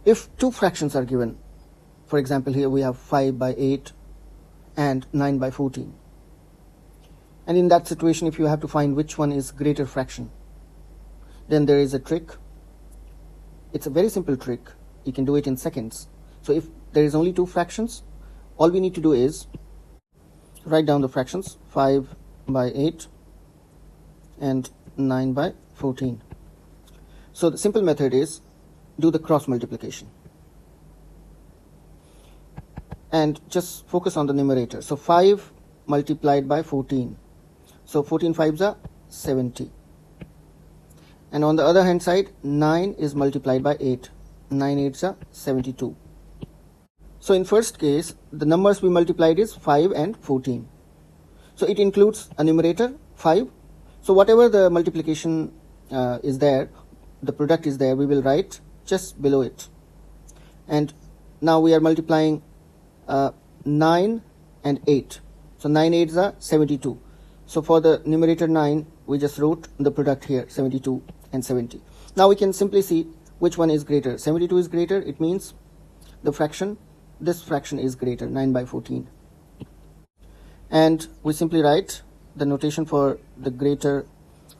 If two fractions are given, for example, here we have 5 by 8 and 9 by 14. And in that situation, if you have to find which one is greater fraction, then there is a trick. It's a very simple trick. You can do it in seconds. So if there is only two fractions, all we need to do is write down the fractions 5 by 8 and 9 by 14. So the simple method is do the cross multiplication and just focus on the numerator. So 5 multiplied by 14. So 14 5s are 70. And on the other hand side, 9 is multiplied by 8. 9 8s are 72. So in first case, the numbers we multiplied is 5 and 14. So it includes a numerator 5. So whatever the multiplication is there, the product is there, we will write just below it. And now we are multiplying 9 and 8. So 9 8s are 72. So for the numerator 9, we just wrote the product here, 72 and 70. Now we can simply see which one is greater. 72 is greater, it means the fraction, this fraction is greater, 9 by 14. And we simply write the notation for the greater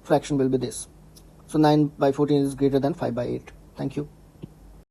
fraction will be this. So 9 by 14 is greater than 5 by 8. Thank you.